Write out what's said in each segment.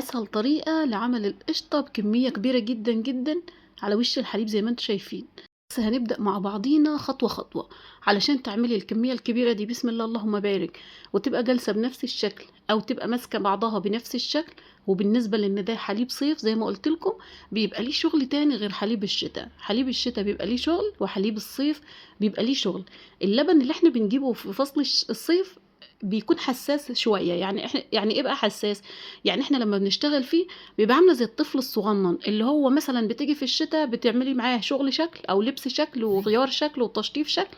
اسهل طريقة لعمل القشطة بكمية كبيرة جدا جدا على وش الحليب زي ما انتم شايفين. بس هنبدأ مع بعضينا خطوة خطوة علشان تعملي الكمية الكبيرة دي بسم الله اللهم بارك، وتبقى جالسة بنفس الشكل او تبقى ماسكة بعضها بنفس الشكل. وبالنسبة لان ده حليب صيف زي ما قلت لكم بيبقى ليه شغل تاني غير حليب الشتاء. حليب الشتاء بيبقى ليه شغل وحليب الصيف بيبقى ليه شغل. اللبن اللي احنا بنجيبه في فصل الصيف بيكون حساس شوية. يعني احنا يعني ايه بقى حساس؟ يعني احنا لما بنشتغل فيه بيبقى عامله زي الطفل الصغنن اللي هو مثلا بتيجي في الشتاء بتعملي معاه شغل شكل او لبس شكل وغيار شكل وتشطيف شكل،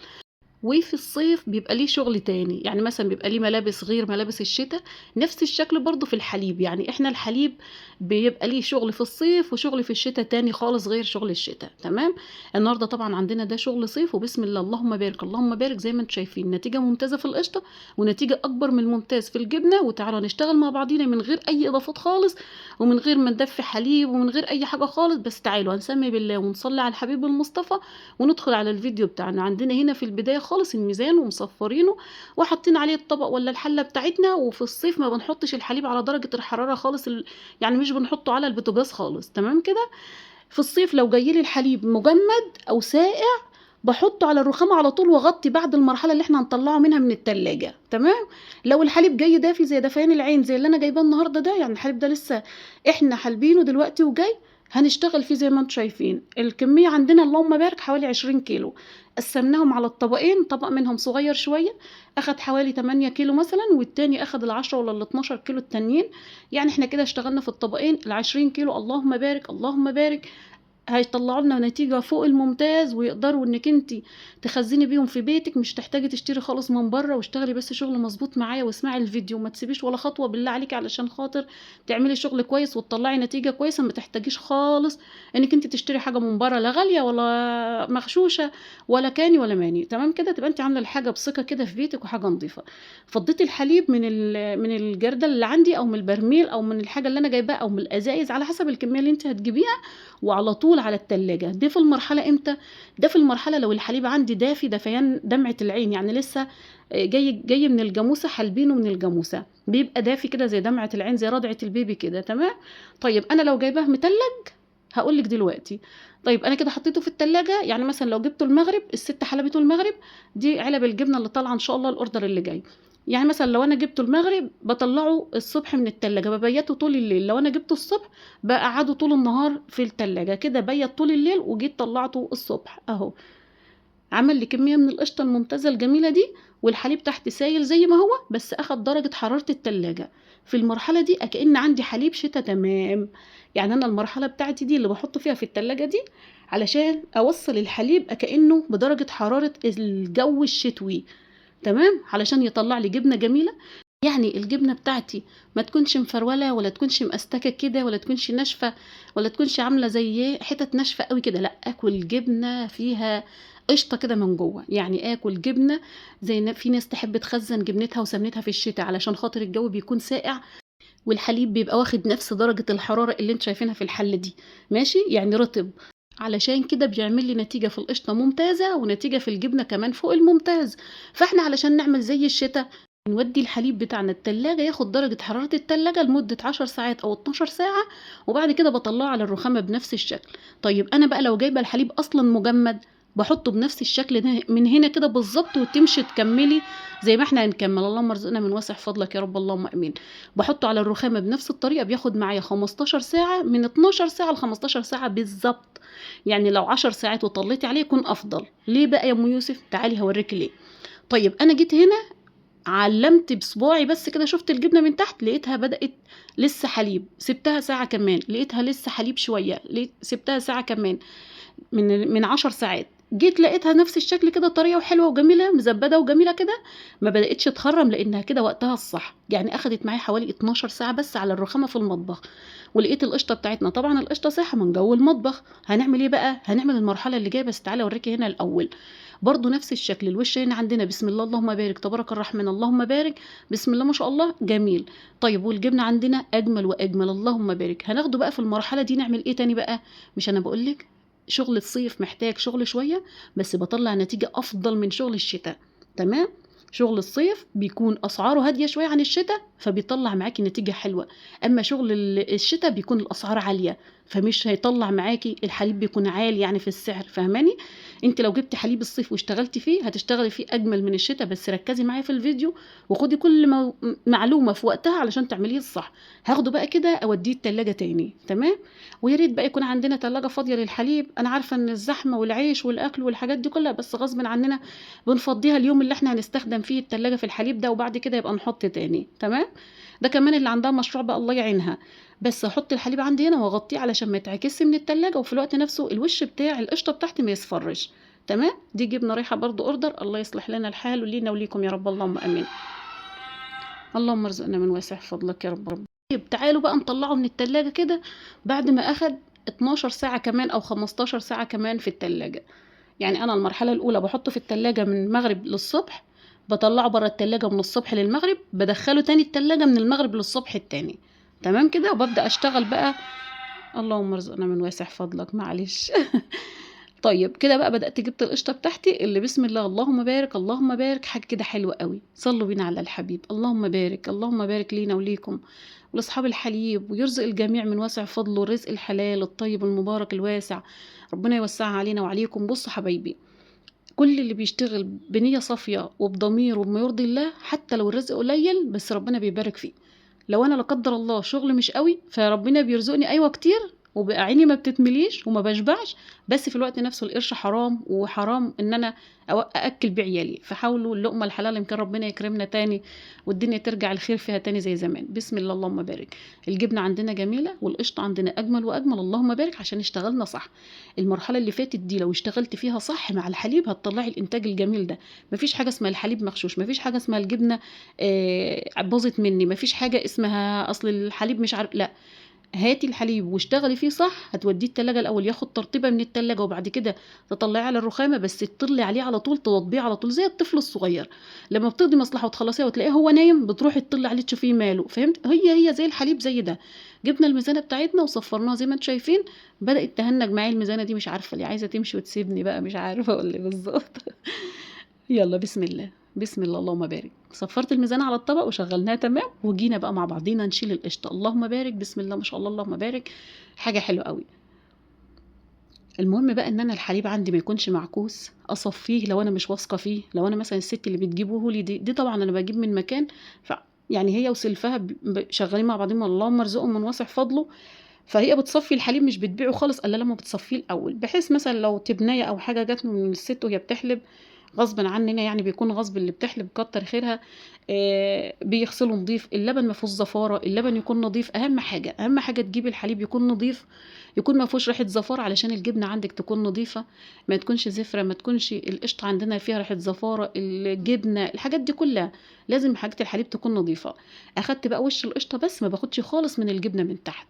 وفي الصيف بيبقى ليه شغل تاني. يعني مثلا بيبقى ليه ملابس غير ملابس الشتاء. نفس الشكل برضو في الحليب، يعني احنا الحليب بيبقى ليه شغل في الصيف وشغل في الشتاء تاني خالص غير شغل الشتاء. تمام. النهارده طبعا عندنا ده شغل صيف وبسم الله اللهم بارك اللهم بارك زي ما انتم شايفين نتيجه ممتازه في القشطه ونتيجه اكبر من الممتاز في الجبنه. وتعالوا نشتغل مع بعضينا من غير اي اضافات خالص ومن غير ما ندفي حليب ومن غير اي حاجه خالص. بس تعالوا هنسمي بالله ونصلي على الحبيب المصطفى وندخل على الفيديو بتاعنا. عندنا هنا في البداية خالص الميزان ومصفرينه وحاطين عليه الطبق ولا الحلة بتاعتنا. وفي الصيف ما بنحطش الحليب على درجة الحرارة خالص يعني مش بنحطه على البوتاجاز خالص. تمام كده. في الصيف لو جايلي الحليب مجمد او ساقع بحطه على الرخامة على طول واغطي بعد المرحلة اللي احنا هنطلعه منها من التلاجة. تمام. لو الحليب جاي دافي زي دفيان العين زي اللي انا جايباه النهارده ده، يعني الحليب ده لسه احنا حالبينه دلوقتي وجاي هنشتغل فيه زي ما انتم شايفين. الكمية عندنا اللهم بارك حوالي 20 كيلو. قسمناهم على الطبقين، طبق منهم صغير شوية اخد حوالي 8 كيلو مثلا والتاني اخد ال10 ولا ال12 كيلو التانيين. يعني احنا كده اشتغلنا في الطبقين ال20 كيلو اللهم بارك اللهم بارك هيطلعوا لنا نتيجة فوق الممتاز. ويقدروا انك انت تخزني بيهم في بيتك، مش تحتاجي تشتري خالص من بره. واشتغلي بس شغل مظبوط معايا واسمعي الفيديو وما تسيبيش ولا خطوة بالله عليكي علشان خاطر تعملي شغل كويس وتطلعي نتيجة كويسة. ما تحتاجيش خالص انك انت تشتري حاجة من بره لا غالية ولا مغشوشة ولا كاني ولا ماني. تمام كده. تبقى انت عاملة الحاجة بثقة كده في بيتك وحاجة نظيفة. فضيت الحليب من الجردل اللي عندي او من البرميل او من الحاجة اللي انا جايباها او من الازايز على حسب الكمية اللي انت هتجيبيها، وعلى طول على التلاجة. ده في المرحلة امتى؟ ده في المرحلة لو الحليب عندي دافي دفيان دمعة العين، يعني لسه جاي من الجاموسة حالبينه من الجاموسة بيبقى دافي كده زي دمعة العين زي رضعة البيبي كده. تمام. طيب انا لو جايباه متلج هقولك دلوقتي. طيب انا كده حطيته في التلاجة، يعني مثلا لو جبته المغرب الست حلبته المغرب، دي علب الجبنة اللي طالعة ان شاء الله الاوردر اللي جاي. يعني مثلا لو انا جبته المغرب بطلعه الصبح من التلاجة ببيته طول الليل. لو انا جبته الصبح بقعده طول النهار في التلاجة كده بيت طول الليل وجيت طلعته الصبح اهو. عمل لي كمية من القشطة الممتازة الجميلة دي والحليب تحت سايل زي ما هو بس اخد درجة حرارة التلاجة. في المرحلة دي اكأن عندي حليب شتا. تمام. يعني انا المرحلة بتاعتي دي اللي بحطه فيها في التلاجة دي علشان اوصل الحليب اكأنه بدرجة حرارة الجو الشتوي. تمام. علشان يطلع لي جبنة جميلة. يعني الجبنة بتاعتي ما تكونش مفرولة ولا تكونش مأستكة كده ولا تكونش ناشفة ولا تكونش عاملة زي حتت ناشفة قوي كده. لا، اكل جبنة فيها قشطة كده من جوه. يعني اكل جبنة زي في ناس تحب تخزن جبنتها وسمنتها في الشتاء علشان خاطر الجو بيكون ساقع والحليب بيبقى واخد نفس درجة الحرارة اللي انت شايفينها في الحلة دي. ماشي، يعني رطب. علشان كده بيعمل لي نتيجة في القشطة ممتازة ونتيجة في الجبنة كمان فوق الممتاز. فاحنا علشان نعمل زي الشتاء نودي الحليب بتاعنا التلاجة ياخد درجة حرارة التلاجة لمدة 10 ساعات أو 12 ساعة وبعد كده بطلعه على الرخامة بنفس الشكل. طيب أنا بقى لو جايبة الحليب أصلا مجمد بحطه بنفس الشكل ده من هنا كده بالظبط وتمشي تكملي زي ما احنا هنكمل. اللهم ارزقنا من واسع فضلك يا رب اللهم امين. بحطه على الرخامة بنفس الطريقة بياخد معايا 15 ساعة، من 12 ساعة ل 15 ساعة بالظبط. يعني لو 10 ساعات وطليتي عليه يكون أفضل. ليه بقى يا أم يوسف؟ تعالي هوريكي ليه. طيب أنا جيت هنا علمت بصباعي بس كده شفت الجبنة من تحت لقيتها بدأت لسه حليب. سبتها ساعة كمان لقيتها لسه حليب شوية. سبتها ساعة كمان من 10 ساعات جيت لقيتها نفس الشكل كده طرية وحلوة وجميلة مزبدة وجميلة كده. ما بدأتش تخرم لأنها كده وقتها الصح. يعني أخدت معايا حوالي 12 ساعة بس على الرخامة في المطبخ. ولقيت القشطة بتاعتنا طبعا القشطة ساحة من جو المطبخ. هنعمل ايه بقى؟ هنعمل المرحلة اللي جاية بس تعالى اوريكي هنا الأول. برضو نفس الشكل. الوش هنا عندنا بسم الله اللهم بارك تبارك الرحمن اللهم بارك بسم الله ما شاء الله جميل. طيب والجبنة عندنا أجمل وأجمل اللهم بارك. هناخده بقى في المرحلة دي نعمل ايه تاني بقى؟ مش أنا بقولك شغل الصيف محتاج شغل شوية بس بطلع نتيجة أفضل من شغل الشتاء. تمام. شغل الصيف بيكون أسعاره هادية شوية عن الشتاء فبيطلع معاكي نتيجة حلوة. اما شغل الشتاء بيكون الاسعار عالية، فمش هيطلع معاكي، الحليب بيكون عالي يعني في السعر، فاهماني؟ انت لو جبتي حليب الصيف واشتغلتي فيه هتشتغلي فيه اجمل من الشتاء. بس ركزي معايا في الفيديو وخدي كل معلومة في وقتها علشان تعمليه الصح. هاخده بقى كده اوديه التلاجة تاني، تمام؟ ويا ريت بقى يكون عندنا تلاجة فاضية للحليب. انا عارفة ان الزحمة والعيش والاكل والحاجات دي كلها، بس غصب عننا بنفضيها اليوم اللي احنا هنستخدم فيه التلاجة في الحليب ده، وبعد كده يبقى نحط تاني، تمام؟ ده كمان اللي عندها مشروع بقى الله يعينها. بس احط الحليب عندي هنا واغطيه علشان ما يتعكسش من التلاجة، وفي الوقت نفسه الوش بتاع القشطة بتاعتي ما يصفرش، تمام؟ دي جبنة رايحة برضو اوردر. الله يصلح لنا الحال ولينا وليكم يا رب، اللهم امين. اللهم ارزقنا من واسع فضلك يا رب. طيب تعالوا بقى نطلعه من التلاجة كده بعد ما اخد 12 ساعة كمان او 15 ساعة كمان في التلاجة. يعني انا المرحلة الاولى بحطه في التلاجة من المغرب للصبح، بطلعه بره التلاجة من الصبح للمغرب، بدخله تاني التلاجة من المغرب للصبح التاني، تمام كده؟ وببدأ اشتغل بقى. اللهم ارزقنا من واسع فضلك، معلش. طيب كده بقى بدأت جبت القشطة بتاعتي اللي بسم الله اللهم بارك اللهم بارك، حاجة كده حلوة قوي. صلوا بينا على الحبيب. اللهم بارك اللهم بارك لينا وليكم ولأصحاب الحليب، ويرزق الجميع من واسع فضله، الرزق الحلال الطيب المبارك الواسع، ربنا يوسعها علينا وعليكم. بصوا حبايبي، كل اللي بيشتغل بنية صافية وبضمير وبما يرضي الله، حتى لو الرزق قليل بس ربنا بيبارك فيه. لو انا لا قدر الله شغل مش قوي فربنا بيرزقني ايوه كتير، وبقى عيني ما بتتمليش وما بشبعش، بس في الوقت نفسه القرش حرام، وحرام ان انا ااكل بعيالي. فحاولوا اللقمه الحلال يمكن ربنا يكرمنا تاني والدنيا ترجع الخير فيها تاني زي زمان. بسم الله اللهم بارك. الجبنه عندنا جميله والقشطه عندنا اجمل واجمل، اللهم بارك، عشان اشتغلنا صح. المرحله اللي فاتت دي لو اشتغلت فيها صح مع الحليب هتطلعي الانتاج الجميل ده. مفيش حاجه اسمها الحليب مغشوش، مفيش حاجه اسمها الجبنه باظت مني، مفيش حاجه اسمها اصل الحليب مش عارف، لا. هاتي الحليب واشتغلي فيه صح، هتوديه التلاجة الاول ياخد ترطيبه من التلاجة، وبعد كده تطلعيه على الرخامه، بس تطلي عليه على طول، تضبيه على طول زي الطفل الصغير لما بتقضي مصلحه وتخلصيها وتلاقيه هو نايم، بتروحي تطلي عليه تشوفيه ماله، فهمت؟ هي زي الحليب زي ده. جبنا الميزانه بتاعتنا وصفرناها زي ما انتم شايفين، بدات تهنج معايا الميزانه دي، مش عارفه ليه عايزه تمشي وتسيبني بقى، مش عارفه اقول ايه بالظبط. يلا بسم الله بسم الله اللهم بارك. صفرت الميزان على الطبق وشغلناه تمام، وجينا بقى مع بعضينا نشيل القشطه. اللهم بارك بسم الله ما شاء الله اللهم بارك، حاجه حلوه قوي. المهم بقى ان انا الحليب عندي ما يكونش معكوس، اصفيه لو انا مش واثقه فيه. لو انا مثلا الست اللي بتجيبه لي دي طبعا انا بجيب من مكان يعني هي وسلفها شغالين مع بعضهم، اللهم ارزقهم من واسع فضله. فهي بتصفي الحليب مش بتبيعه خالص الا لما بتصفيه الاول، بحيث مثلا لو تبنايه او حاجه جات من الست وهي بتحلب غصبا عننا، يعني بيكون غصب اللي بتحلب كتر خيرها، بيغسلوا نضيف، اللبن ما فيهوش زفاره، اللبن يكون نضيف. اهم حاجه اهم حاجه تجيبي الحليب يكون نضيف، يكون ما فيهوش ريحه زفاره علشان الجبنه عندك تكون نضيفه، ما تكونش زفره، ما تكونش القشطه عندنا فيها ريحه زفاره، الجبنه، الحاجات دي كلها لازم حاجه الحليب تكون نضيفه. اخدت بقى وش القشطه بس، ما باخدش خالص من الجبنه من تحت.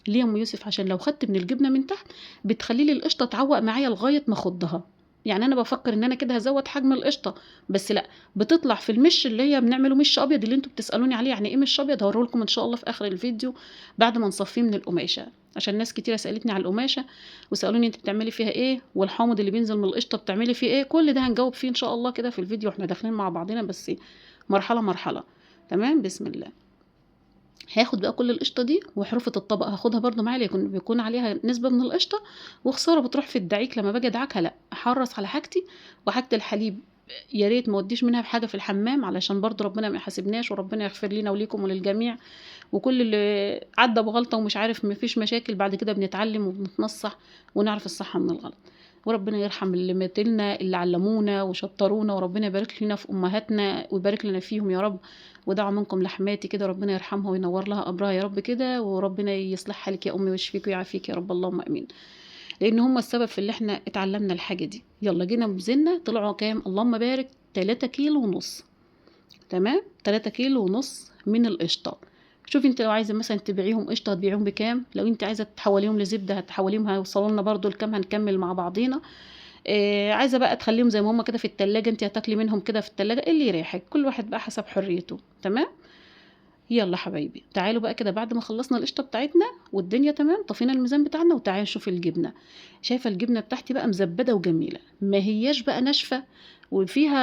ليه يا ام يوسف؟ عشان لو خدت من الجبنه من تحت بتخلي لي القشطه تعوق معايا لغايه ما اخدها. يعني انا بفكر ان انا كده هزود حجم القشطه، بس لا، بتطلع في المش اللي هي بنعمله مش ابيض اللي انتوا بتسالوني عليه. يعني ايه مش ابيض؟ هوريه لكم ان شاء الله في اخر الفيديو بعد ما نصفيه من القماشه، عشان ناس كتيره سالتني على القماشه وسالوني انت بتعملي فيها ايه، والحامض اللي بينزل من القشطه بتعملي فيه ايه. كل ده هنجاوب فيه ان شاء الله كده في الفيديو، احنا داخلين مع بعضنا بس مرحله مرحله. تمام بسم الله. هاخد بقى كل القشطه دي وحروفه الطبق هاخدها برده معايا، بيكون عليها نسبه من القشطه، وخساره بتروح في الدعيك لما باجي ادعكها. لا، احرص على حاجتي وحاجه الحليب، يا ريت ما اوديش منها بحاجه في الحمام علشان برضو ربنا ما يحاسبناش، وربنا يغفر لنا وليكم وللجميع. وكل اللي عدى بغلطه ومش عارف، ما فيش مشاكل، بعد كده بنتعلم وبنتنصح ونعرف الصح من الغلط. وربنا يرحم اللي ماتلنا اللي علمونا وشطرونا، وربنا يبارك لنا في امهاتنا ويبارك لنا فيهم يا رب. ودعوا منكم لحماتي كده، ربنا يرحمها وينور لها قبرها يا رب كده، وربنا يصلح حالك يا امي ويشفيك ويعافيك يا رب، اللهم امين. لان هم السبب في اللي احنا اتعلمنا الحاجه دي. يلا جينا بزنا طلعوا كام؟ اللهم بارك 3 كيلو ونص. تمام 3 كيلو ونص من القشطه. شوفي انت لو عايزه مثلا تبيعيهم قشطه هتبيعيهم بكام، لو انت عايزه تحوليهم لزبده هتحوليهم، هيوصلوا لنا برده لكام، هنكمل مع بعضينا. عايزه بقى تخليهم زي ما هم كده في التلاجة، انت هتاكلي منهم كده في التلاجة اللي يريحك، كل واحد بقى حسب حريته. تمام يلا حبايبي تعالوا بقى كده بعد ما خلصنا القشطه بتاعتنا والدنيا تمام، طفينا الميزان بتاعنا وتعالوا نشوف الجبنه. شايفه الجبنه بتاعتي بقى مزبده وجميله، ما هياش بقى ناشفه وفيها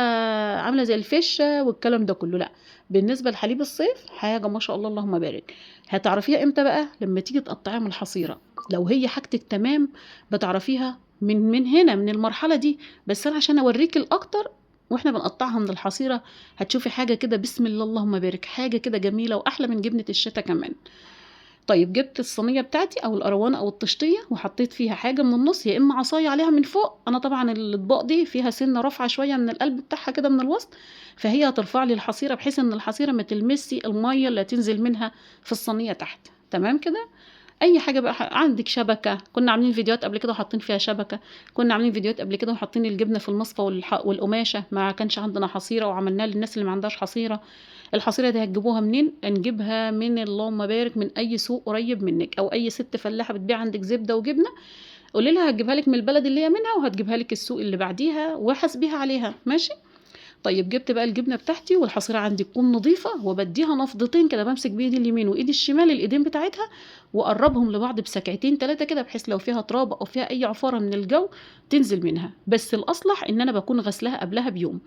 عامله زي الفشه والكلام ده كله، لا. بالنسبه لحليب الصيف حاجه ما شاء الله اللهم بارك. هتعرفيها امتى بقى؟ لما تيجي تقطعيها من الحصيره. لو هي حاجتك تمام بتعرفيها من هنا من المرحله دي، بس انا عشان اوريك الاكتر واحنا بنقطعها من الحصيره هتشوفي حاجه كده بسم الله اللهم بارك، حاجه كده جميله واحلى من جبنه الشتا كمان. طيب جبت الصينيه بتاعتي او القروانه او الطشطيه وحطيت فيها حاجه من النص، يا اما عصايه عليها من فوق. انا طبعا الاطباق دي فيها سنه رافعه شويه من القلب بتاعها كده من الوسط، فهي هترفع لي الحصيره بحيث ان الحصيره ما تلمسي الميه اللي هتنزل منها في الصينيه تحت. تمام كده. اي حاجه بقى عندك شبكه، كنا عاملين فيديوهات قبل كده وحاطين فيها شبكه، كنا عاملين فيديوهات قبل كده وحاطين الجبنه في المصفى والقماشه، ما كانش عندنا حصيره وعملناها للناس اللي ما عندهاش حصيره. الحصيره دي هتجيبوها منين؟ نجيبها من اللهم بارك من اي سوق قريب منك، او اي ست فلاحه بتبيع عندك زبده وجبنه قولي لها هتجيبها لك من البلد اللي هي منها، وهتجيبها لك السوق اللي بعديها وحاسبيها عليها، ماشي. طيب جبت بقى الجبنه بتاعتي والحصيره عندي تكون نظيفه، وبديها نفضتين كده، بمسك بايدي اليمين وايدي الشمال الايدين بتاعتها واقربهم لبعض بسكعتين 3 كده، بحيث لو فيها تراب او فيها اي عفاره من الجو تنزل منها. بس الاصلح ان انا بكون غسلها قبلها بيوم.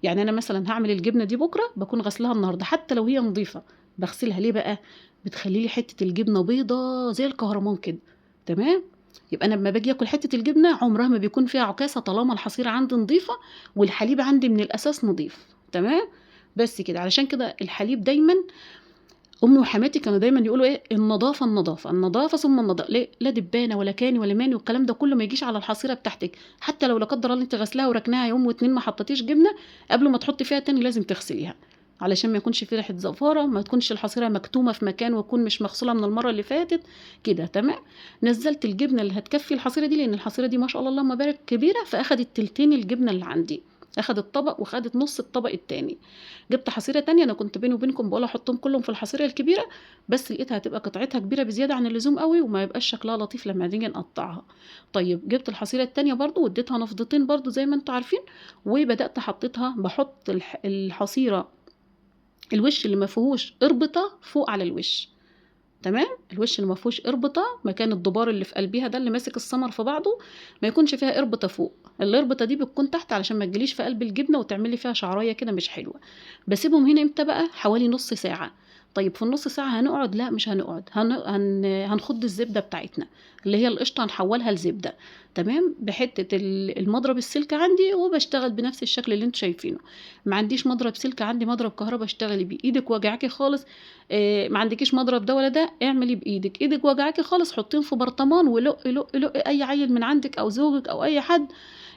يعني انا مثلا هعمل الجبنه دي بكره بكون غسلها النهارده حتى لو هي نظيفه. بغسلها ليه بقى؟ بتخلي لي حته الجبنه بيضه زي الكهرمان كده. تمام. يبقى انا لما باجي اكل حته الجبنه عمرها ما بيكون فيها عكاسه طالما الحصيره عندي نظيفه والحليب عندي من الاساس نظيف. تمام. بس كده، علشان كده الحليب دايما امي وحماتي كانوا دايما يقولوا ايه؟ النظافه النظافه النظافه ثم النظافه. ليه؟ لا دبانه ولا كاني ولا ماني والكلام ده كله ما يجيش على الحصيره بتاعتك. حتى لو لا قدر الله انت غسلاها وركناها يوم واتنين ما حطيتيش جبنه، قبل ما تحطي فيها تاني لازم تغسليها، علشان ما يكونش في ريحه زفاره، ما تكونش الحصيره مكتومه في مكان وتكون مش مغسوله من المره اللي فاتت كده. تمام. نزلت الجبنه اللي هتكفي الحصيره دي، لان الحصيره دي ما شاء الله اللهم بارك كبيره، فاخدت تلتين الجبنه اللي عندي، اخدت طبق وخدت نص الطبق التاني. جبت حصيره تانية، انا كنت بيني وبينكم بقول احطهم كلهم في الحصيره الكبيره، بس لقيتها هتبقى قطعتها كبيره بزياده عن اللزوم قوي وما يبقاش شكلها لطيف لما نيجي نقطعها. طيب جبت الحصيره التانية برضو واديتها نفضتين برضو زي ما انتم عارفين، وبدات حطيتها بحط الحصيره الوش اللي ما فيهوش اربطه فوق على الوش. تمام. الوش اللي ما فيهوش اربطه، مكان الدبار اللي في قلبيها ده اللي ماسك السمر في بعضه ما يكونش فيها اربطه فوق، الاربطه دي بتكون تحت علشان ما تجيليش في قلب الجبنه وتعملي فيها شعرايه كده مش حلوه. بسيبهم هنا امتى بقى؟ حوالي نص ساعه. طيب في النص ساعه هنقعد؟ لا مش هنقعد، هنخض الزبده بتاعتنا اللي هي القشطه هنحولها لزبده. تمام. بحته المضرب السلك عندي وبشتغل بنفس الشكل اللي انتوا شايفينه. ما عنديش مضرب سلك، عندي مضرب كهرباء اشتغلي بيه. ايدك وجعاكي خالص ما عندكيش مضرب ده ولا ده، اعملي بايدك. ايدك وجعاكي خالص حطيهم في برطمان ولق لق لق، اي عيل من عندك او زوجك او اي حد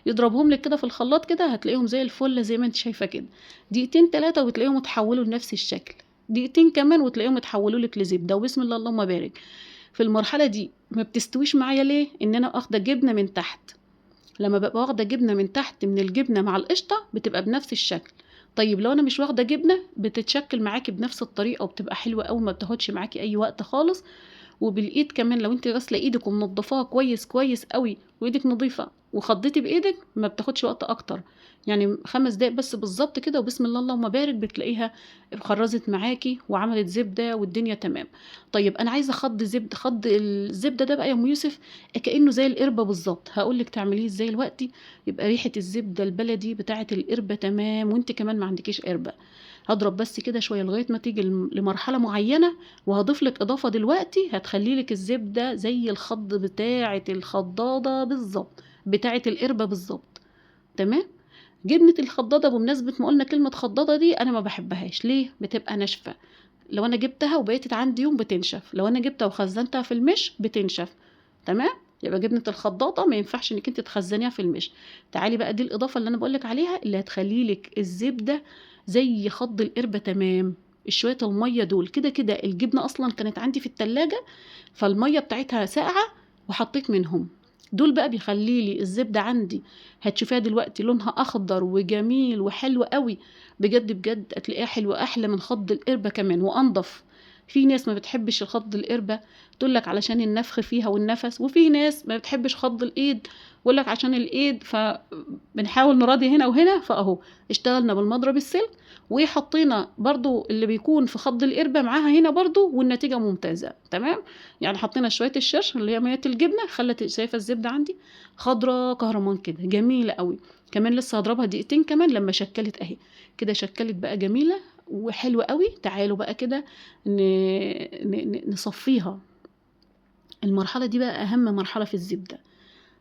يضربهم لك كده في الخلاط كده هتلاقيهم زي الفل زي ما انت شايفه كده. دقيقتين 3 وتلاقيهم اتحولوا لنفس الشكل، دقيقتين كمان وتلاقيهم اتحولوا لك لزبده وبسم الله اللهم بارك. في المرحله دي ما بتستويش معايا ليه؟ ان انا واخده جبنه من تحت. لما ببقى واخده جبنه من تحت من الجبنه مع القشطه بتبقى بنفس الشكل. طيب لو انا مش واخده جبنه بتتشكل معاكي بنفس الطريقه وبتبقى حلوه قوي، ما بتاخدش معاكي اي وقت خالص. وبالايد كمان لو انت غاسله ايدك ومنضفاها كويس كويس قوي وايدك نظيفه وخضيتي بايدك ما بتاخدش وقت اكتر، يعني 5 دقايق بس بالظبط كده وبسم الله اللهم بارك بتلاقيها خرزت معاكي وعملت زبده والدنيا تمام. طيب انا عايزه خض الزبده ده بقى يا ام يوسف كانه زي القربه بالظبط. هقول لك تعمليه ازاي دلوقتي. يبقى ريحه الزبده البلدي بتاعه القربه تمام وانت كمان ما عندكيش قربه. هضرب بس كده شويه لغايه ما تيجي لمرحله معينه، وهضيف لك اضافه دلوقتي هتخلي لك الزبده زي الخض بتاعه الخضاضه بالظبط، بتاعه القربه بالظبط. تمام. جبنه الخضاضه بمناسبه ما قلنا كلمه خضاضه دي انا ما بحبهاش، ليه؟ بتبقى ناشفه. لو انا جبتها وبقيت عندي يوم بتنشف، لو انا جبتها وخزنتها في المش بتنشف. تمام. يبقى جبنه الخضاضه ما ينفعش انك انت تخزنيها في المش. تعالي بقى دي الاضافه اللي انا بقولك عليها اللي هتخلي لك الزبده زي خض القربة تمام. شوية المية دول كده كده الجبنة أصلا كانت عندي في التلاجة، فالمية بتاعتها ساقعة وحطيت منهم. دول بقى بيخلي لي الزبدة عندي هتشوفيها دلوقتي لونها أخضر وجميل وحلو قوي. بجد بجد هتلاقيها حلوة أحلى من خض القربة كمان وأنضف. في ناس ما بتحبش خض القربة تقول لك علشان النفخ فيها والنفس، وفي ناس ما بتحبش خض الايد يقول لك عشان الايد، فبنحاول نراضي هنا وهنا. فاهو اشتغلنا بالمضرب السلك وحطينا برضو اللي بيكون في خض القربة معاها هنا برضو، والنتيجة ممتازة. تمام. يعني حطينا شوية الشرش اللي هي مية الجبنة، خلت شايفة الزبدة عندي خضرة كهرمان كده جميلة قوي. كمان لسه هضربها دقيقتين كمان لما شكلت اهي كده، شكلت بقى جميلة وحلوة قوي. تعالوا بقى كده نصفيها. المرحلة دي بقى أهم مرحلة في الزبدة.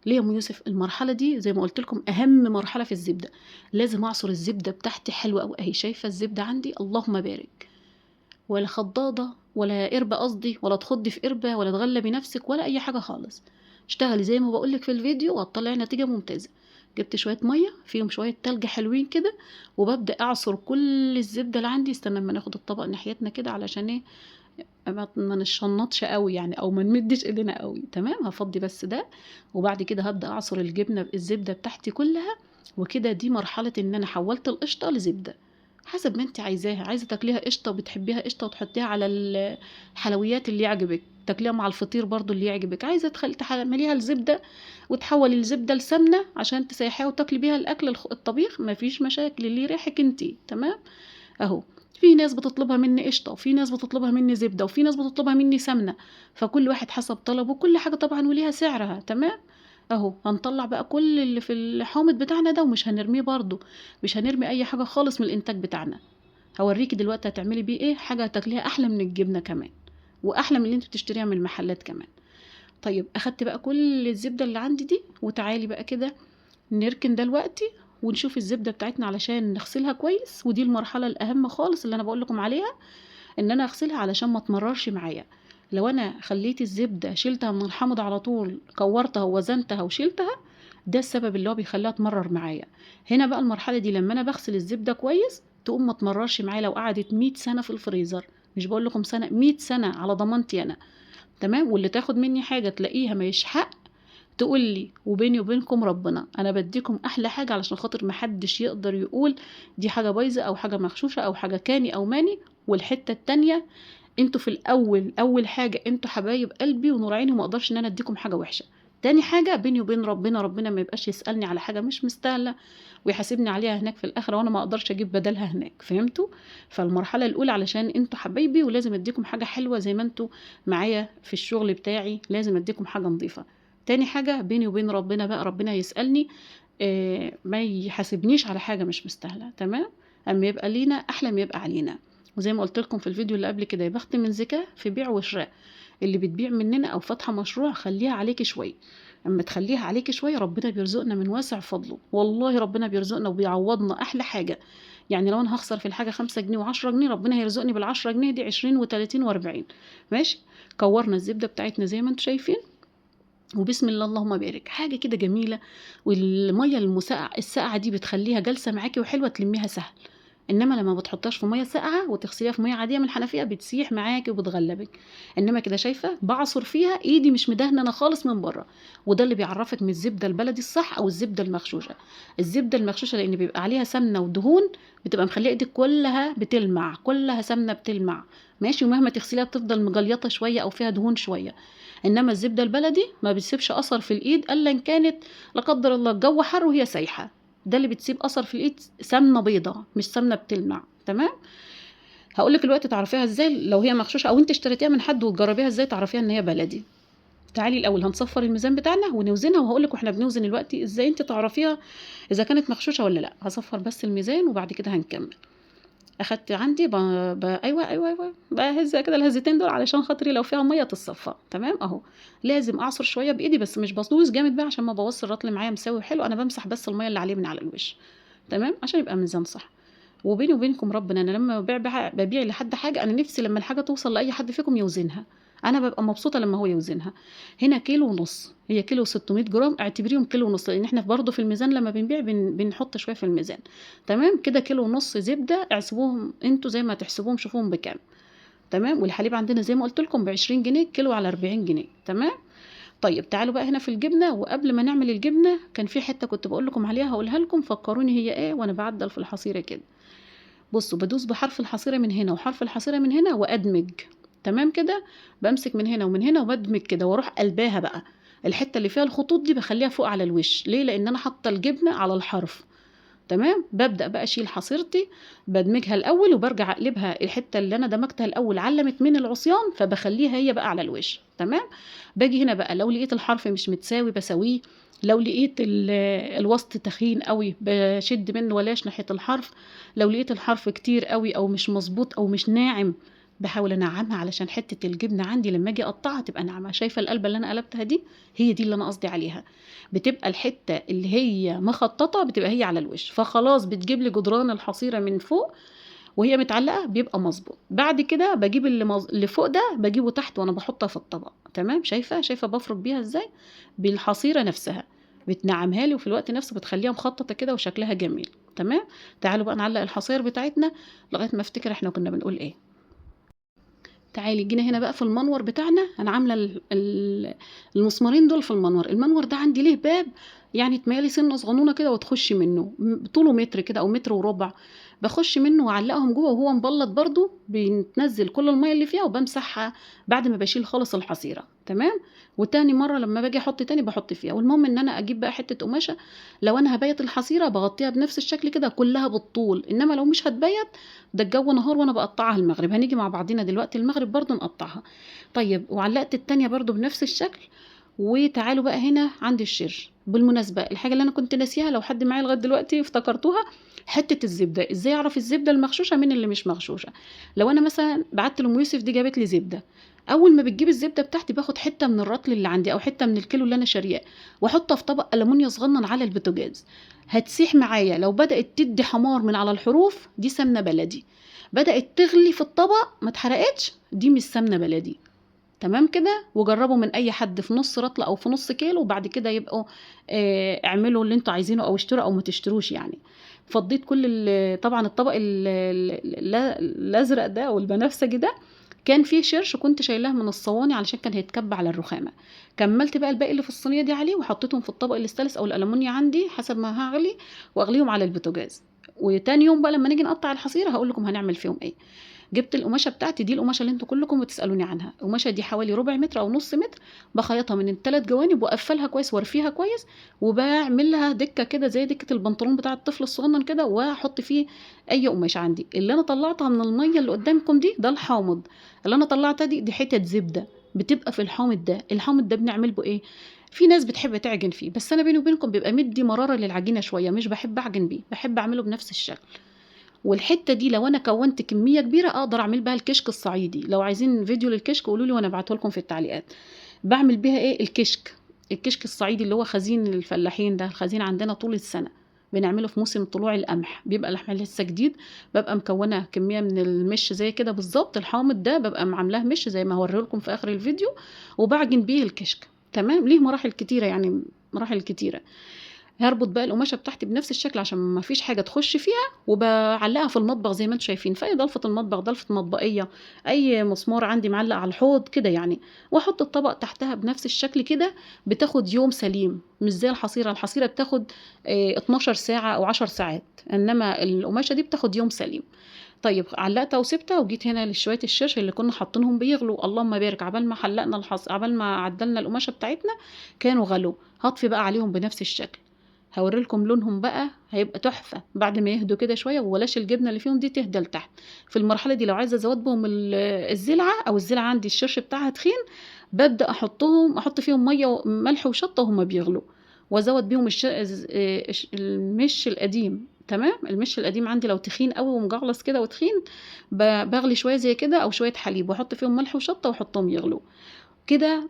ليه يا ام يوسف؟ المرحلة دي زي ما قلت لكم أهم مرحلة في الزبدة. لازم أعصر الزبدة بتاعتي حلوة قوي أهي. شايفة الزبدة عندي اللهم بارك، ولا خضاضة ولا قربة قصدي، ولا تخضي في قربة ولا تغلبي نفسك ولا أي حاجة خالص. اشتغلي زي ما بقولك في الفيديو وهتطلعي نتيجة ممتازة. جبت شوية مية فيهم شوية تلج حلوين كده، وببدأ أعصر كل الزبدة اللي عندي. استنى اما ناخد الطبق ناحيتنا كده علشان ايه ما نشنطش قوي يعني، او ما نمدش ايدينا قوي. تمام. هفضي بس ده، وبعد كده هبدأ اعصر الجبنة الزبدة بتاعتي كلها. وكده دي مرحلة ان انا حولت القشطة لزبدة حسب ما انت عايزاها. عايزة تاكليها قشطة وبتحبيها قشطة وتحطيها على الحلويات اللي يعجبك، تاكليها مع الفطير برضو اللي يعجبك. عايزة تعمليها الزبدة وتحولي الزبدة لسمنة عشان تسيحيها وتاكلي بيها الاكل الطبيخ، مفيش مشاكل اللي يريحك انتي. تمام. اهو في ناس بتطلبها مني قشطه، وفي ناس بتطلبها مني زبده، وفي ناس بتطلبها مني سمنه. فكل واحد حسب طلبه، كل حاجه طبعا وليها سعرها. تمام. اهو هنطلع بقى كل اللي في الحامض بتاعنا ده ومش هنرميه برضو، مش هنرمي اي حاجه خالص من الانتاج بتاعنا. هوريكي دلوقتي هتعملي بيه ايه، حاجه هتاكليها احلى من الجبنه كمان، واحلى من اللي انت بتشتريها من المحلات كمان. طيب اخدت بقى كل الزبده اللي عندي دي، وتعالي بقى كده نركن دلوقتي ونشوف الزبدة بتاعتنا علشان نغسلها كويس. ودي المرحلة الأهم خالص اللي أنا بقول لكم عليها، إن أنا أغسلها علشان ما تمررش معايا. لو أنا خليت الزبدة شلتها من الحامض على طول، كورتها ووزنتها وشلتها، ده السبب اللي هو بيخليها تمرر معايا. هنا بقى المرحلة دي لما أنا بغسل الزبدة كويس تقوم ما تمررش معايا. لو قعدت 100 سنة في الفريزر، مش بقول لكم سنة، 100 سنة على ضمانتي أنا. تمام. واللي تاخد مني حاجة تلاقيها ما يشحق تقول لي، وبيني وبينكم ربنا انا بديكم احلى حاجه علشان خاطر محدش يقدر يقول دي حاجه بايظه او حاجه مغشوشه او حاجه كاني او ماني. والحته التانية، انتوا في الاول اول حاجه انتوا حبايب قلبي ونور عيني، وما اقدرش ان انا اديكم حاجه وحشه. تاني حاجه بيني وبين ربنا، ربنا ما يبقاش يسالني على حاجه مش مستاهله ويحاسبني عليها هناك في الاخره، وانا ما اقدرش اجيب بدلها هناك. فهمتوا؟ فالمرحله الاولى علشان انتوا حبايبي ولازم اديكم حاجه حلوه زي ما انتوا معايا في الشغل بتاعي، لازم اديكم حاجه نظيفه. تاني حاجة بيني وبين ربنا بقى، ربنا يسألني ما يحاسبنيش على حاجة مش مستاهلة. تمام. أما يبقى لينا أحلى ما يبقى علينا. وزي ما قلت لكم في الفيديو اللي قبل كده، يا بخت من زكاة في بيع وشراء. اللي بتبيع مننا أو فاتحة مشروع خليها عليكي شوية. أما تخليها عليكي شوية ربنا بيرزقنا من واسع فضله، والله ربنا بيرزقنا وبيعوضنا أحلى حاجة. يعني لو أنا هخسر في الحاجة 5 جنيه و10 جنيه، ربنا هيرزقني بال10 جنيه دي 20 و30 و40. ماشي. كورنا الزبدة بتاعتنا زي ما انتوا شايفين، وبسم الله اللهم بارك، حاجة كده جميلة. والمية الساقعة دي بتخليها جلسة معاكي وحلوة، تلميها سهل. انما لما بتحطهاش في ميه ساقعه وتغسليها في ميه عاديه من الحنفيه بتسيح معاكي وبتغلبك. انما كده شايفه بعصر فيها ايدي مش مدهنه خالص من بره. وده اللي بيعرفك من الزبده البلدي الصح او الزبده المغشوشه. الزبده المغشوشه لان بيبقى عليها سمنه ودهون، بتبقى مخليه ايدك كلها بتلمع، كلها سمنه بتلمع. ماشي. ومهما تغسليها بتفضل مجليطه شويه او فيها دهون شويه. انما الزبده البلدي ما بتسيبش اثر في الايد الا ان كانت لا قدر الله الجو حر وهي سايحه. ده اللي بتسيب اثر في الايد سمنه بيضه مش سمنه بتلمع. تمام. هقول لك الوقت تعرفيها ازاي لو هي مغشوشه، او انت اشتريتيها من حد وتجربيها ازاي تعرفيها ان هي بلدي. تعالي الاول هنصفر الميزان بتاعنا ونوزنها، وهقول لك واحنا بنوزن الوقت ازاي انت تعرفيها اذا كانت مغشوشه ولا لا. هصفر بس الميزان وبعد كده هنكمل. اخدت عندي ايوه بهزها كده الهزتين دول علشان خاطري لو فيها ميه تتصفى. تمام. اهو لازم اعصر شويه بايدي بس مش بدوس جامد بقى عشان ما بوظش الرطل معايا مساوي حلو. انا بمسح بس الميه اللي عليه من على الوش. تمام. عشان يبقى ميزان صح. وبيني وبينكم ربنا انا لما ببيع لحد حاجه، انا نفسي لما الحاجه توصل لاي حد فيكم يوزنها. انا ببقى مبسوطه لما هو يوزنها. هنا كيلو ونص، هي كيلو 600 جرام، اعتبريهم كيلو ونص لان احنا برضه في الميزان لما بنبيع بنحط شويه في الميزان. تمام كده. كيلو ونص زبده، احسبوهم انتوا زي ما تحسبوهم، شوفوهم بكام. تمام. والحليب عندنا زي ما قلت لكم ب 20 جنيه كيلو على 40 جنيه. تمام. طيب تعالوا بقى هنا في الجبنه. وقبل ما نعمل الجبنه كان في حته كنت بقول لكم عليها هقولها لكم، فكروني هي ايه وانا بعدل في الحصيره كده. بصوا بدوس بحرف الحصيرة من هنا وحرف الحصيرة من هنا وأدمج. تمام كده. بمسك من هنا ومن هنا وبدمج كده واروح قلباها بقى. الحته اللي فيها الخطوط دي بخليها فوق على الوش. ليه؟ لان انا حاطه الجبنه على الحرف. تمام. ببدأ بقى اشيل حصيرتي، بدمجها الاول وبرجع اقلبها. الحته اللي انا دمجتها الاول علمت من العصيان، فبخليها هي بقى على الوش. تمام. باجي هنا بقى لو لقيت الحرف مش متساوي بسويه، لو لقيت الوسط تخين قوي بشد منه ولاش ناحيه الحرف، لو لقيت الحرف كتير قوي او مش مظبوط او مش ناعم بحاول انعمها علشان حته الجبنه عندي لما اجي اقطعها تبقى ناعمه. شايفه القلبه اللي انا قلبتها دي؟ هي دي اللي انا قصدي عليها. بتبقى الحته اللي هي مخططه بتبقى هي على الوش، فخلاص بتجيب لي جدران الحصيره من فوق وهي متعلقه بيبقى مظبوط. بعد كده بجيب اللي فوق ده بجيبه تحت وانا بحطها في الطبق. تمام. شايفه بفرد بيها ازاي؟ بالحصيره نفسها بتنعمها لي، وفي الوقت نفسه بتخليها مخططه كده وشكلها جميل. تمام. تعالوا بقى نعلق الحصير بتاعتنا لغايه ما افتكر احنا كنا بنقول ايه. تعالي جينا هنا بقى في المنور بتاعنا. انا عامله المسمارين دول في المنور. المنور ده عندي ليه باب يعني تمالي سنه صغنونه كده وتخشي منه، طوله متر كده او متر وربع. بخش منه واعلقهم جوه وهو مبلط برضو، بنتنزل كل الميه اللي فيها وبمسحها بعد ما بشيل خالص الحصيره. تمام. وتاني مره لما باجي احط تاني بحط فيها. والمهم ان انا اجيب بقى حته قماشه، لو انا هبيت الحصيره بغطيها بنفس الشكل كده كلها بالطول، انما لو مش هتبيت ده الجو نهار وانا بقطعها المغرب، هنيجي مع بعضينا دلوقتي المغرب برضو نقطعها. طيب وعلقت التانية برضو بنفس الشكل. وتعالوا بقى هنا عند الشرش. بالمناسبة الحاجة اللي انا كنت ناسيها لو حد معايا لغاية دلوقتي افتكرتوها، حتة الزبدة. ازاي اعرف الزبدة المغشوشة من اللي مش مغشوشة؟ لو انا مثلا بعت لام يوسف دي جابت لي زبدة، اول ما بتجيب الزبده بتاعتي باخد حته من الرطل اللي عندي او حته من الكيلو اللي انا شارياه واحطها في طبق ألمونيا صغنن على البوتاجاز. هتسيح معايا. لو بدأت تدي حمار من على الحروف دي سمنه بلدي، بدأت تغلي في الطبق ما اتحرقتش دي مش سمنه بلدي. تمام كده. وجربوا من اي حد في نص رطله او في نص كيلو، وبعد كده يبقوا اعملوا اللي انتوا عايزينه او اشتروا او ما تشتروش يعني. فضيت كل طبعا الطبق الازرق ده او البنفسجي ده كان فيه شرش كنت شايلاه من الصواني علشان كان هيتكب على الرخامه. كملت بقى الباقي اللي في الصينيه دي عليه وحطيتهم في الطبق الاستانلس او الالومنيا عندي حسب ما هغلي، واغليهم على البوتاجاز. وتاني يوم بقى لما نيجي نقطع الحصيره هقول لكم هنعمل فيهم ايه. جبت القماشه بتاعتي دي، القماشه اللي انتوا كلكم بتسالوني عنها. القماشه دي حوالي ربع متر او نص متر، بخيطها من الثلاث جوانب واقفلها كويس وارفيها كويس، وبعمل لها دكه كده زي دكه البنطلون بتاع الطفل الصغنن كده، واحط فيه اي قماشه عندي. اللي انا طلعتها من الميه اللي قدامكم دي ده الحامض. اللي انا طلعتها دي حتت زبده بتبقى في الحامض ده. الحامض ده بنعمل به ايه؟ في ناس بتحب تعجن فيه، بس انا بيني وبينكم بيبقى مدي مراره للعجينه شويه، مش بحب اعجن بيه، بحب اعمله بنفس الشكل. والحته دي لو انا كونت كميه كبيره اقدر اعمل بها الكشك الصعيدي. لو عايزين فيديو للكشك قولوا لي وانا ابعته لكم في التعليقات. بعمل بيها ايه؟ الكشك الصعيدي اللي هو خزين الفلاحين ده. الخزين عندنا طول السنه بنعمله في موسم طلوع القمح، بيبقى اللحم لسه جديد. ببقى مكونه كميه من المش زي كده بالظبط. الحامض ده ببقى معاملاه مش زي ما هوريه لكم في اخر الفيديو، وبعجن بيه الكشك. تمام. ليه مراحل كتيره يعني، مراحل كتيره. هربط بقى القماشه بتاعتي بنفس الشكل عشان ما فيش حاجه تخش فيها، وبعلقها في المطبخ زي ما انتم شايفين في اي ضلفه المطبخ، ضلفه مطبقيه، اي مسمار عندي معلق على الحوض كده يعني. واحط الطبق تحتها بنفس الشكل كده. بتاخد يوم سليم، مش زي الحصيره. الحصيره بتاخد 12 ساعه او 10 ساعات، انما القماشه دي بتاخد يوم سليم. طيب علقتها وسبتها وجيت هنا لشويه الشرش اللي كنا حاطينهم بيغلوا. اللهم بارك، عبال ما حلقنا عبال ما عدلنا القماشه بتاعتنا كانوا غلوا. هطفي بقى عليهم بنفس الشكل. هوريلكم لونهم بقى هيبقى تحفه بعد ما يهدوا كده شويه، وبلاش الجبنه اللي فيهم دي تهدى لتحت. في المرحله دي لو عايزه ازود بهم الزلعه، او الزلعه عندي الشرش بتاعها تخين، ببدا احط فيهم ميه وملح وشطه وهما بيغلوا، وازود بيهم المش القديم. تمام. المش القديم عندي لو تخين قوي ومجعلص كده وتخين، بغلي شويه زي كده او شويه حليب واحط فيهم ملح وشطه واحطهم يغلوا كده.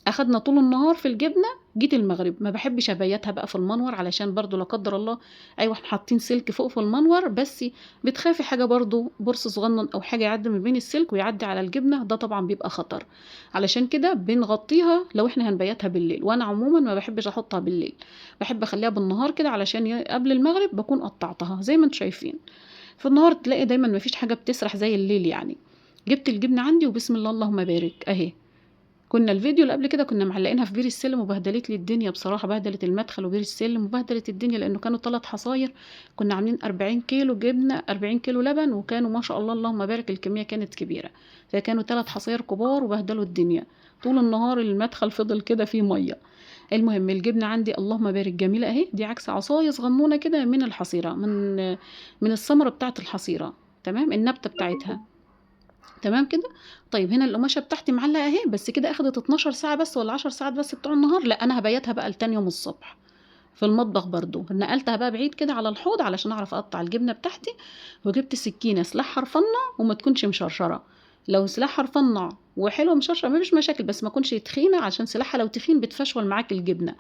اخدنا طول النهار في الجبنه. جيت المغرب ما بحبش ابيتها بقى في المنور علشان برضو لا قدر الله، ايوه احنا حاطين سلك فوق في المنور، بس بتخافي حاجه برضو برص صغنن او حاجه يعدي من بين السلك ويعدي على الجبنه، ده طبعا بيبقى خطر. علشان كده بنغطيها لو احنا هنبيتها بالليل. وانا عموما ما بحبش احطها بالليل، بحب اخليها بالنهار كده علشان قبل المغرب بكون قطعتها زي ما انتم شايفين. في النهار تلاقي دايما ما فيش حاجه بتسرح زي الليل يعني. جبت الجبنه عندي وبسم الله اللهم بارك اهي. كنا الفيديو اللي قبل كده كنا معلقينها في بير السلم وبهدلت لي الدنيا بصراحة، بهدلت المدخل وبير السلم وبهدلت الدنيا، لأنه كانوا 3 حصاير. كنا عاملين 40 كيلو جبنة، 40 كيلو لبن، وكانوا ما شاء الله اللهم بارك الكمية كانت كبيرة، فكانوا 3 حصاير كبار وبهدلوا الدنيا. طول النهار المدخل فضل كده فيه مية. المهم الجبنة عندي اللهم بارك جميلة اهي، دي عكس عصاية صغنونة كده من الحصيرة، من الثمرة بتاعة الحصيرة، تمام، النبتة بتاعتها، تمام كده. طيب هنا القماشه بتاعتي معلقه اهي، بس كده اخدت 12 ساعه بس ولا 10 ساعات بس بتوع النهار. لا انا هبيتها بقى لتاني يوم الصبح في المطبخ برضو. نقلتها بقى بعيد كده على الحوض علشان اعرف اقطع الجبنه بتاعتي، وجبت سكينه سلاحها رفنع وما تكونش مشرشره. لو سلاحها رفنع وحلوه مشرشره مفيش مشاكل، بس ما تكونش تخينه عشان سلاحها لو تخين بتفشول معاك الجبنه.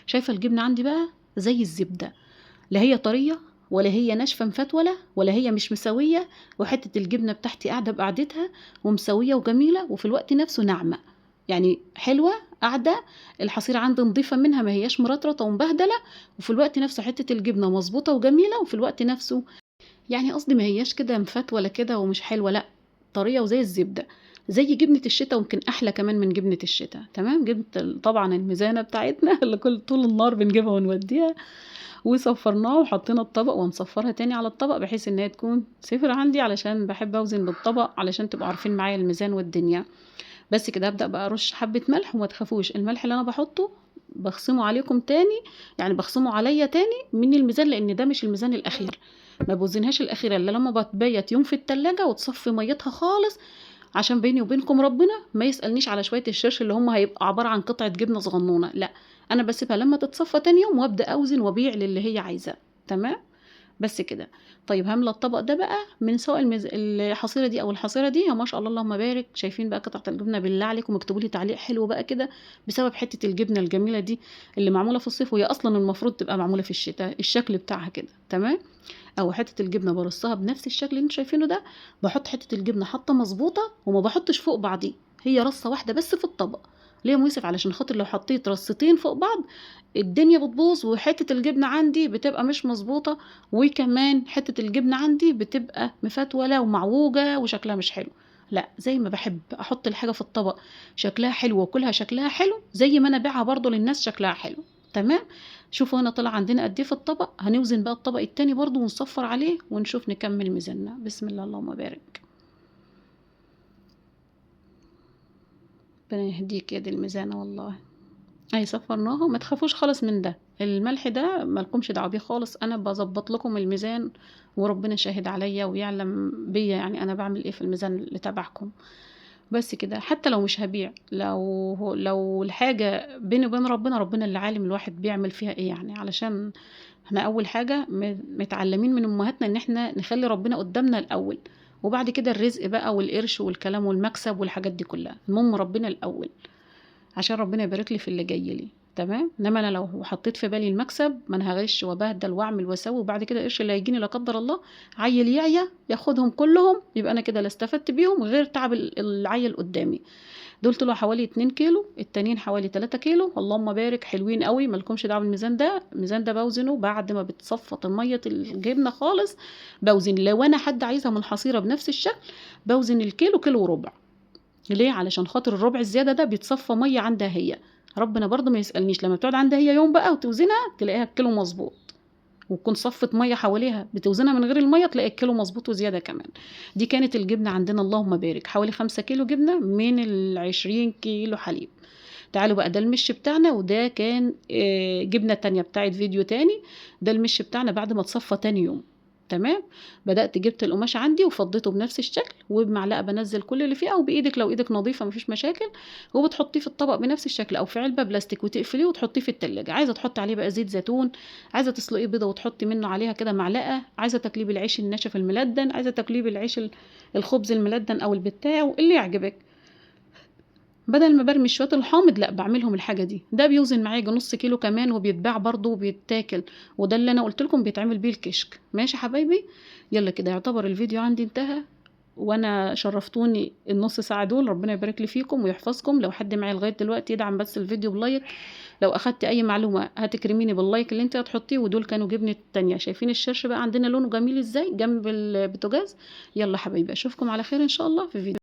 شايفه الجبنه عندي بقى زي الزبده، لا هي طريه ولا هي ناشفه مفتوله ولا هي مش مسويه، وحته الجبنه بتاعتي قاعده بقعدتها ومسويه وجميله، وفي الوقت نفسه ناعمه، يعني حلوه قاعده. الحصيره عندي نظيفه منها، ما هياش مرطرطه ومبهدله، وفي الوقت نفسه حته الجبنه مظبوطه وجميله، وفي الوقت نفسه يعني قصدي ما هياش كده مفتوله كده ومش حلوه، لا طريه وزي الزبده، زي جبنه الشتاء، ويمكن احلى كمان من جبنه الشتاء. تمام. جبنه طبعا الميزانه بتاعتنا اللي كل طول النهار بنجيبها ونوديها، وصفرناها وحطينا الطبق، ونصفرها تاني على الطبق بحيث ان هي تكون صفر عندي، علشان بحب اوزن بالطبق علشان تبقوا عارفين معايا الميزان والدنيا. بس كده ابدا بقى ارش حبه ملح، وما تخافوش الملح اللي انا بحطه بخصمه عليكم تاني، يعني بخصمه عليا تاني من الميزان، لان ده مش الميزان الاخير، ما بوزنهاش الاخيره الا لما بتبيت يوم في التلاجة وتصفي ميتها خالص، عشان بيني وبينكم ربنا ما يسألنيش على شوية الشرش اللي هم هيبقى عبارة عن قطعة جبنة صغنونة، لا انا بسيبها لما تتصفى تاني يوم وابدا اوزن وابيع للي هي عايزاه. تمام. بس كده. طيب هملى الطبق ده بقى من سواء الحصيره دي او الحصيره دي، ما شاء الله اللهم بارك. شايفين بقى قطعه الجبنه؟ بالله عليكم اكتبوا لي تعليق حلو بقى كده، بسبب حته الجبنه الجميله دي اللي معموله في الصيف، وهي اصلا المفروض تبقى معموله في الشتاء، الشكل بتاعها كده. تمام. او حته الجبنه برصها بنفس الشكل اللي انتوا شايفينه ده، بحط حته الجبنه حاطه مظبوطه وما بحطش فوق بعضيه، هي رصه واحده بس في الطبق. ليه يا يوسف؟ علشان خاطر لو حطيت رصتين فوق بعض الدنيا بتبوظ، وحته الجبنه عندي بتبقى مش مظبوطه، وكمان حته الجبنه عندي بتبقى مفتوله ومعوجه وشكلها مش حلو. لا، زي ما بحب احط الحاجه في الطبق شكلها حلو وكلها شكلها حلو، زي ما انا ابيعها برضو للناس شكلها حلو. تمام. شوفوا هنا طلع عندنا قد ايه في الطبق. هنوزن بقى الطبق التاني برضو ونصفر عليه ونشوف نكمل ميزاننا. بسم الله اللهم بارك. ربنا يهديك يا دي الميزانة والله. اهي صفرناها، وما تخافوش خالص من ده، الملح ده مالكمش دعوه بيه خالص، انا بظبط لكم الميزان، وربنا شاهد عليا ويعلم بيا يعني انا بعمل ايه في الميزان اللي تبعكم. بس كده. حتى لو مش هبيع، لو الحاجة بيني وبين ربنا، ربنا اللي عالم الواحد بيعمل فيها ايه، يعني علشان احنا اول حاجة متعلمين من امهاتنا ان احنا نخلي ربنا قدامنا الاول، وبعد كده الرزق بقى والقرش والكلام والمكسب والحاجات دي كلها، المهم ربنا الاول عشان ربنا يبارك لي في اللي جاي لي. تمام. انما انا لو حطيت في بالي المكسب، ما انا هغش وبهدل واعمل واسوي، وبعد كده القرش اللي هيجيني لا قدر الله عيل يعيا ياخدهم كلهم، يبقى انا كده لا استفدت بيهم غير تعب العيل قدامي. دول طلعوا حوالي 2 كيلو، التانيين حوالي 3 كيلو، اللهم بارك حلوين قوي، مالكمش دعوه بالميزان ده. الميزان ده بوزنه بعد ما بتصفط ميه الجبنه خالص، بوزن لو انا حد عايزها من حصيره بنفس الشكل، بوزن الكيلو كيلو وربع. ليه؟ علشان خاطر الربع الزياده ده بيتصفى ميه عندها هي، ربنا برضه ما يسألنيش لما بتقعد عندها هي يوم بقى وتوزنها تلاقيها الكيلو مظبوط، وتكون صفت ميه حواليها بتوزنها من غير الميه تلاقي الكيلو مظبوط وزياده كمان. دي كانت الجبنه عندنا اللهم بارك حوالي 5 كيلو جبنه من 20 كيلو حليب. تعالوا بقى، ده المش بتاعنا، وده كان جبنه تانية بتاعت فيديو تاني. ده المش بتاعنا بعد ما اتصفى تاني يوم. تمام. بدأت جبت القماش عندي وفضيته بنفس الشكل، وبمعلقه بنزل كل اللي فيه، او بايدك لو ايدك نظيفه مفيش مشاكل، وبتحطيه في الطبق بنفس الشكل او في علبه بلاستيك وتقفليه وتحطيه في التلاجة. عايزه تحطي عليه بقى زيت زيتون، عايزه تسلقيه بيضه وتحطي منه عليها كده معلقه، عايزه تقليب العيش الناشف الملدن، عايزه تقليب العيش الخبز الملدن او البتاع اللي يعجبك. بدل ما برمي شويه الحامض، لا بعملهم الحاجه دي. ده بيوزن معايا نص كيلو كمان، وبيتباع برضه وبيتاكل، وده اللي انا قلت لكم بيتعمل بيه الكشك. ماشي حبايبي. يلا كده يعتبر الفيديو عندي انتهى، وانا شرفتوني النص ساعه دول، ربنا يبارك لي فيكم ويحفظكم. لو حد معايا لغايه دلوقتي يدعم بس الفيديو بلايك، لو اخدت اي معلومه هتكرميني باللايك اللي انت هتحطيه. ودول كانوا جبنه تانية. شايفين الشرش بقى عندنا لونه جميل ازاي جنب البوتاجاز؟ يلا حبايبي اشوفكم على خير ان شاء الله في فيديو